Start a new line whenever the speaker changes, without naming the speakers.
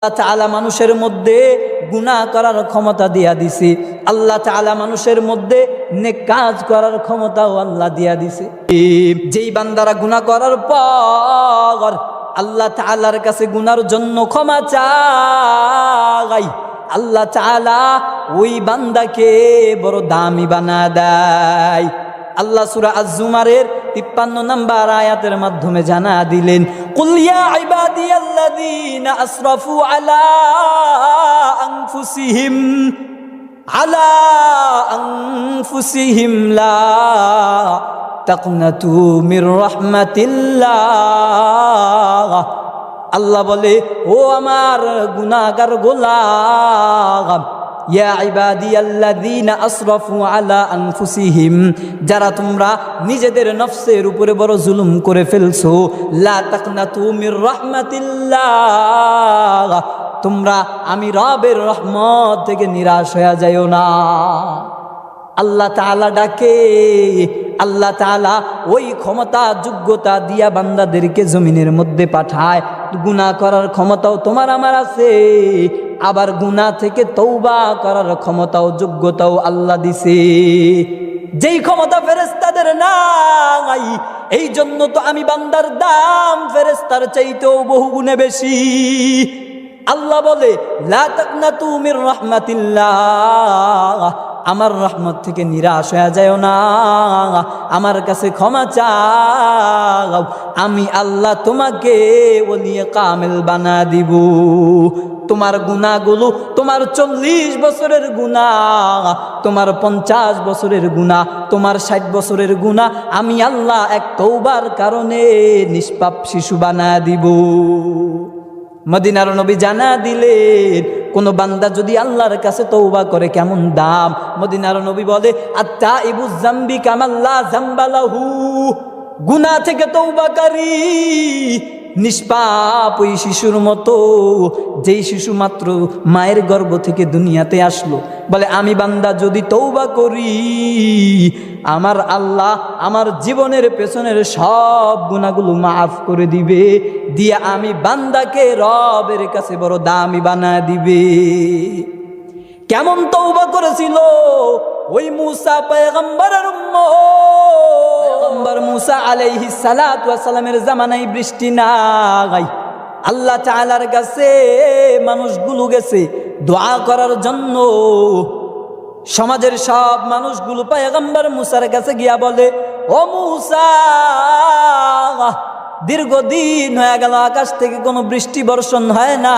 আল্লাহ তাআলা মানুষের মধ্যে গুনাহ করার ক্ষমতা দিয়া দিছে। আল্লাহ তাআলা মানুষের মধ্যে নেক কাজ করার ক্ষমতাও আল্লাহ দিয়া দিছে। যেই বান্দারা গুনাহ করার পর আল্লাহ তাআলার কাছে গুনার জন্য ক্ষমা চায়, আল্লাহ তাআলা ওই বান্দাকে বড় দামি বানা দেয়। আল্লাহ সূরা আজ-জুমারের 53 নম্বর আয়াতের মাধ্যমে জানা দিলেন, কুল ইয়া ইবাদিয়াল্লাযীনা আসরাফু আলা আনফুসিহিম লা তাকনাতু মির রাহমাতিল্লাহ। আল্লাহ বলে, ও আমার গুনাহগার গোলাম, ইয়া ইবাদিয়াল্লাযীনা আসরাফু আলা আনফুসিহিম, যারা তোমরা নিজেদের নফসের উপরে বড় জুলুম করে ফেলছো, লা তাকনাতু মির রাহমাতিল্লাহ, তোমরা আমি রবের রহমত থেকে নিরাশ হয়ে যাইও না। আল্লাহ তাআলা ডাকে, আল্লাহ তাআলা ওই ক্ষমতা যোগ্যতা দিয়া বান্দাদেরকে জমিনের মধ্যে পাঠায়। গুনাহ করার ক্ষমতাও তোমার আমার আছে, আবার গুনাহ থেকে তওবা করার ক্ষমতাও যোগ্যতাও আল্লাহ দিছে, যেই ক্ষমতা ফেরেশতাদের নাই। এই জন্য তো আমি বান্দার দাম ফেরেশতার চাইতেও বহু গুণে বেশি। আল্লাহ বলে, লা তাকনাতু মির রাহমাতিল্লাহ, আমার রহমত থেকে নিরাশ হয়ে যায় না, আমার কাছে ক্ষমা চাও, আমি আল্লাহ তোমাকে ওলিয়ে কামেল বানা দিব। তোমার গুনাহগুলো, তোমার 40 বছরের গুনাহ, তোমার 50 বছরের গুনাহ, তোমার 60 বছরের গুনাহ আমি আল্লাহ এক তওবার কারণে নিষ্পাপ শিশু বানা দিব। মদিনার নবী জানা দিলেন, কোন বান্দা যদি আল্লাহর কাছে তওবা করে কেমন দাম। মদিনার নবী বলে, আত-তাইবুজ যামবি কামাল্লা যামবা লাহু, গুনাহ থেকে তওবাকারী নিষ্পাপ ওই শিশুর মতো, যেই শিশু মাত্র মায়ের গর্ভ থেকে দুনিয়াতে আসলো। বলে, আমি বান্দা যদি তওবা করি, আমার আল্লাহ আমার জীবনের পেছনের সব গুনাহগুলো মাফ করে দিবে, দিয়া আমি বান্দাকে রবের কাছে বড় দামি বানায় দিবে। কেমন তওবা করেছিল ওই মূসা পয়গম্বরের উম্মত। পয়গম্বর মূসা আলাইহিস সালাতু ওয়াস সালামের জামানায় বৃষ্টি নাই, আল্লাহ তাআলার কাছে মানুষগুলো গেছে দোয়া করার জন্য। সমাজের সব মানুষগুলো পয়গম্বর মূসার কাছে গিয়া বলে, ও মূসা, দীর্ঘদিন হয়ে গেল আকাশ থেকে কোনো বৃষ্টি বর্ষণ হয় না।